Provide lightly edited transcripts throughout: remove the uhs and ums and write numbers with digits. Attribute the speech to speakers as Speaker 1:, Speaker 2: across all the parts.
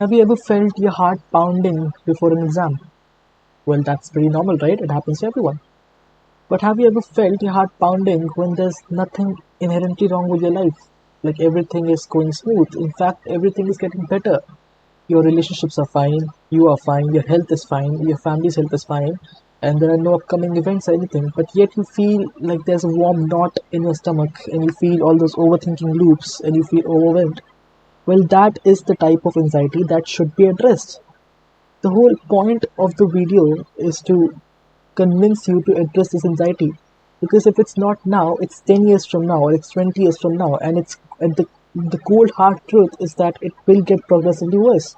Speaker 1: Have you ever felt your heart pounding before an exam? Well, that's pretty normal, right? It happens to everyone. But have you ever felt your heart pounding when there's nothing inherently wrong with your life? Like everything is going smooth. In fact, everything is getting better. Your relationships are fine, you are fine, your health is fine, your family's health is fine, and there are no upcoming events or anything. But yet you feel like there's a warm knot in your stomach, and you feel all those overthinking loops, and you feel overwhelmed. Well, that is the type of anxiety that should be addressed. The whole point of the video is to convince you to address this anxiety. Because if it's not now, it's 10 years from now, or it's 20 years from now, and the cold hard truth is that it will get progressively worse.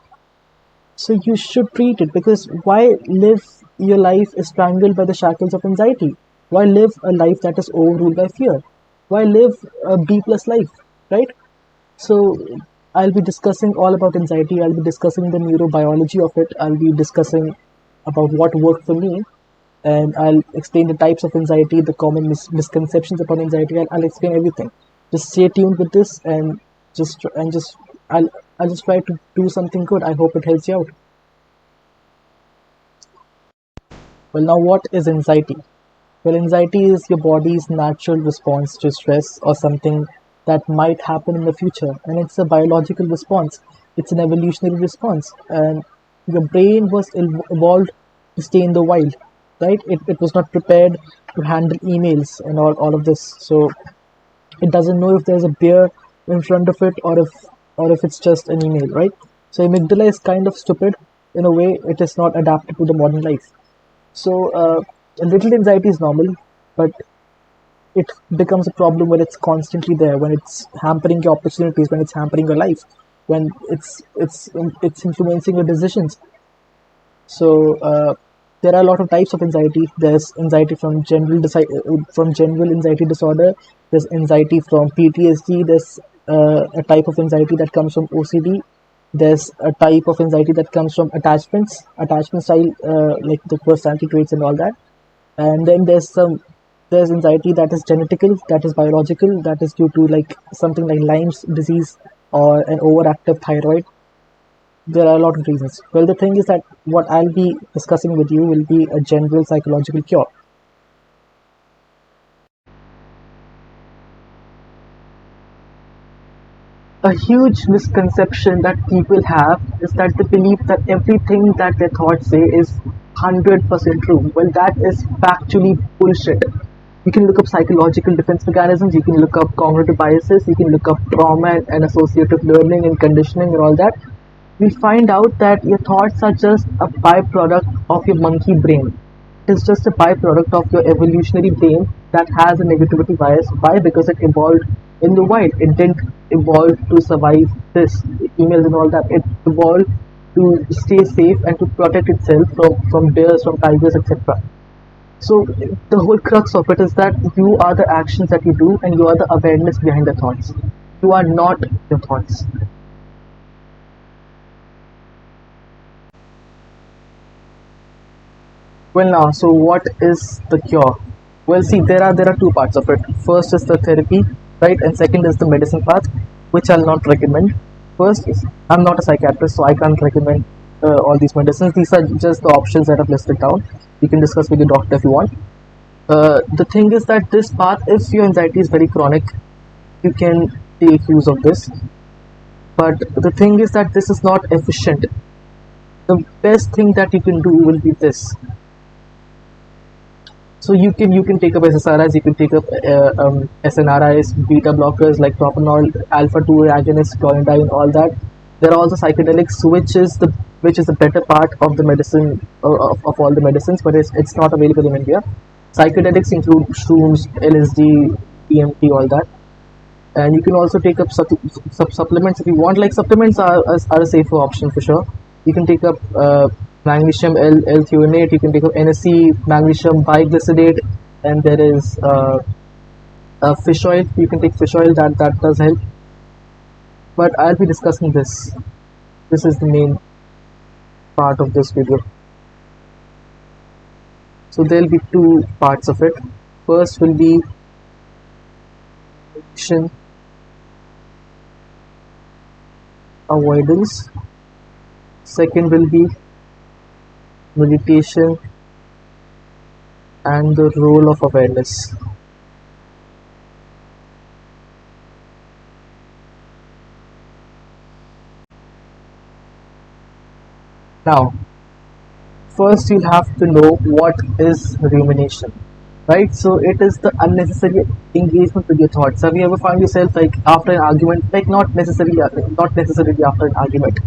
Speaker 1: So you should treat it, because why live your life strangled by the shackles of anxiety? Why live a life that is overruled by fear? Why live a B plus life, right? So I'll be discussing all about anxiety. I'll be discussing the neurobiology of it. I'll be discussing about what worked for me, and I'll explain the types of anxiety, the common misconceptions about anxiety. I'll explain everything. Just stay tuned with this, and just I'll just try to do something good. I hope it helps you out. Well, now what is anxiety? Well, anxiety is your body's natural response to stress or something that might happen in the future, and it's a biological response. It's an evolutionary response, and your brain was evolved to stay in the wild, right? It was not prepared to handle emails and all of this. So it doesn't know if there's a bear in front of it, or if it's just an email, right? So amygdala is kind of stupid in a way. It is not adapted to the modern life. So a little anxiety is normal, but it becomes a problem when it's constantly there, when it's hampering your opportunities, when it's hampering your life, when it's influencing your decisions. So there are a lot of types of anxiety. There's anxiety from general anxiety disorder. There's anxiety from PTSD. There's a type of anxiety that comes from OCD. There's a type of anxiety that comes from attachment style, like the personality traits and all that. And then there's anxiety that is genetical, that is biological, that is due to like something like Lyme's disease or an overactive thyroid. There are a lot of reasons. Well, the thing is that what I'll be discussing with you will be a general psychological cure. A huge misconception that people have is that they believe that everything that their thoughts say is 100% true. Well, that is factually bullshit. You can look up psychological defense mechanisms, you can look up cognitive biases, you can look up trauma and associative learning and conditioning and all that. You'll find out that your thoughts are just a byproduct of your monkey brain. It's just a byproduct of your evolutionary brain that has a negativity bias. Why? Because it evolved in the wild. It didn't evolve to survive this emails and all that. It evolved to stay safe and to protect itself from bears, from tigers, etc. So the whole crux of it is that you are the actions that you do, and you are the awareness behind the thoughts. You are not your thoughts. Well, now, so what is the cure? Well, see, there are two parts of it. First is the therapy, right, and second is the medicine part, which I'll not recommend. First is, I'm not a psychiatrist, so I can't recommend all these medicines. These are just the options that I've listed down. You can discuss with your doctor if you want. The thing is that this path, if your anxiety is very chronic, you can take use of this. But the thing is that this is not efficient. The best thing that you can do will be this. So you can take up SSRIs, you can take up SNRIs, beta blockers like propanol, alpha 2 agonists, clonidine, all that. There are also psychedelics, which is the better part of the medicine of all the medicines, but it's not available in India. Psychedelics include shrooms, LSD, DMT, all that. And you can also take up supplements if you want. Like supplements are a safer option for sure. You can take up magnesium L-threonate. You can take up NSC, magnesium biglycidate, and there is fish oil. You can take fish oil. That does help. But I'll be discussing this. This is the main part of this video. So there'll be two parts of it. First will be avoidance, Second will be meditation and the role of awareness. Now, first you'll have to know what is rumination, right? So it is the unnecessary engagement with your thoughts. Have you ever found yourself like after an argument, like not necessarily after an argument,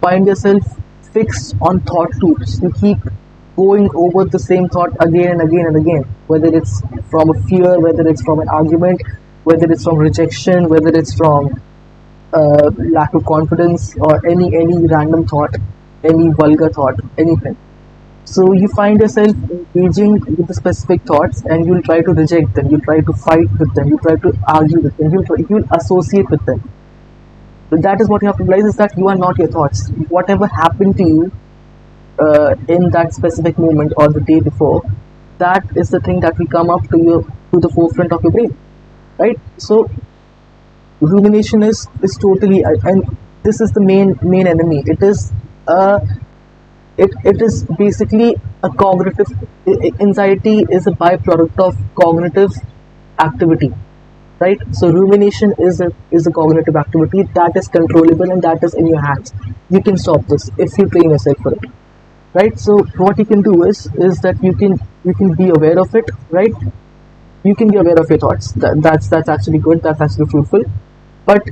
Speaker 1: find yourself fixed on thought loops? You keep going over the same thought again and again and again, whether it's from a fear, whether it's from an argument, whether it's from rejection, whether it's from lack of confidence, or any random thought, any vulgar thought, anything. So you find yourself engaging with the specific thoughts, and you'll try to reject them, you'll try to fight with them, you'll try to argue with them, you'll associate with them. So that is what you have to realize, is that you are not your thoughts. Whatever happened to you in that specific moment or the day before, that is the thing that will come up to the forefront of your brain, right? So rumination is totally, and this is the main enemy. Uh, it is basically a cognitive, anxiety is a byproduct of cognitive activity, right? So rumination is a cognitive activity that is controllable and that is in your hands. You can stop this if you train yourself for it, right? So what you can do is that you can be aware of it, right? You can be aware of your thoughts. That's actually good, that's actually fruitful. But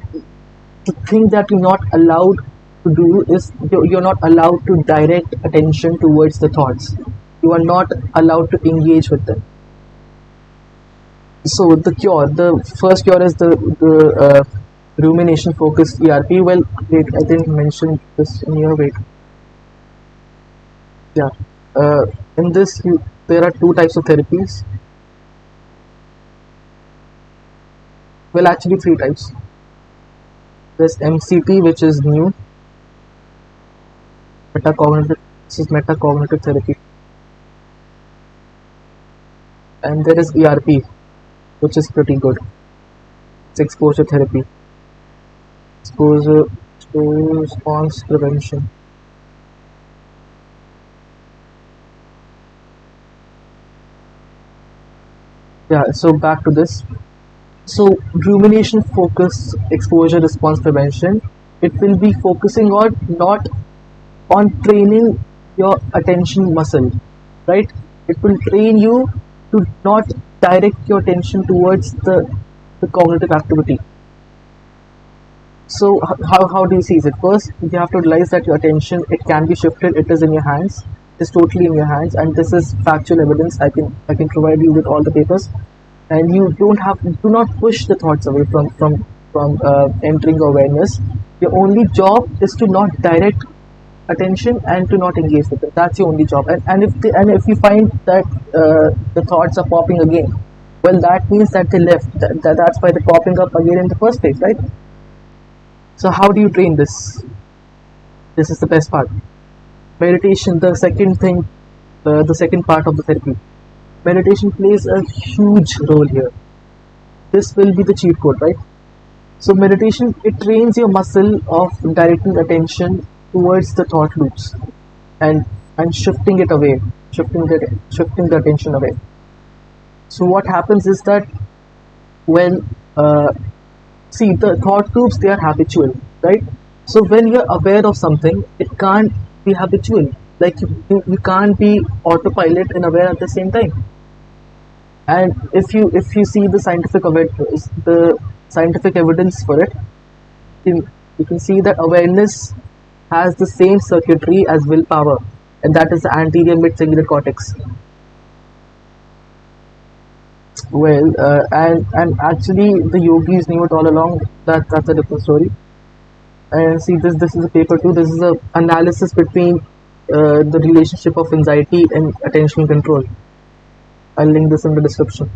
Speaker 1: the thing that you're not allowed to do is you're not allowed to direct attention towards the thoughts. You are not allowed to engage with them. So the first cure is the rumination focused ERP. Well, wait, I didn't mention this in your wait. Yeah, in this there are two types of therapies. Well, actually three types. There's MCT, which is new, metacognitive. This is metacognitive therapy, and there is ERP, which is pretty good. It's exposure therapy, exposure response prevention. Yeah. So back to this. So rumination focused exposure response prevention. It will be focusing on not on training your attention muscle, right? It will train you to not direct your attention towards the cognitive activity. So how do you seize it? First, you have to realize that your attention, it can be shifted. It is in your hands. It is totally in your hands, and this is factual evidence. I can provide you with all the papers, and you do not push the thoughts away from entering awareness. Your only job is to not direct attention and to not engage with it. That's your only job. And if you find that the thoughts are popping again, well, that means that they left. That's why they're popping up again in the first place, right? So how do you train this? This is the best part. Meditation, the second thing, the second part of the therapy. Meditation plays a huge role here. This will be the cheat code, right? So meditation, it trains your muscle of directing attention towards the thought loops, and shifting it away, shifting the attention away. So what happens is that when see, the thought loops, they are habitual, right? So when you're aware of something, it can't be habitual. Like you can't be autopilot and aware at the same time. And if you see the scientific evidence for it, you can see that awareness has the same circuitry as willpower, and that is the anterior mid-cingulate cortex. Well, and actually the yogis knew it all along. That's a different story. And see, this is a paper too. This is a analysis between the relationship of anxiety and attentional control. I'll link this in the description.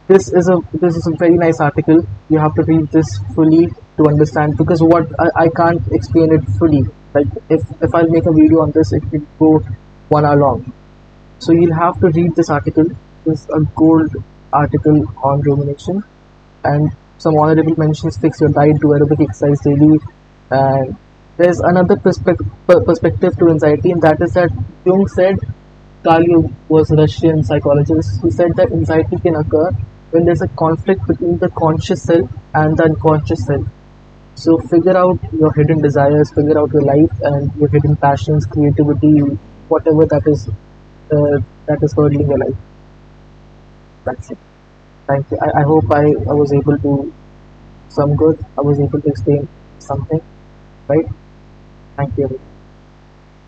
Speaker 1: This is a very nice article. You have to read this fully to understand, because what I can't explain it fully. Like if I'll make a video on this, it will go 1 hour long. So you'll have to read this article. This is a gold article on rumination, and some honorable mentions: fix your diet, do aerobic exercise daily. And there's another perspective to anxiety, and that is that Jung said, Carl Jung was a Russian psychologist who said that anxiety can occur when there's a conflict between the conscious self and the unconscious self. So figure out your hidden desires, figure out your life and your hidden passions, creativity, whatever that is hurdling your life. That's it. Thank you. I hope I was able to some good. I was able to explain something, right? Thank you.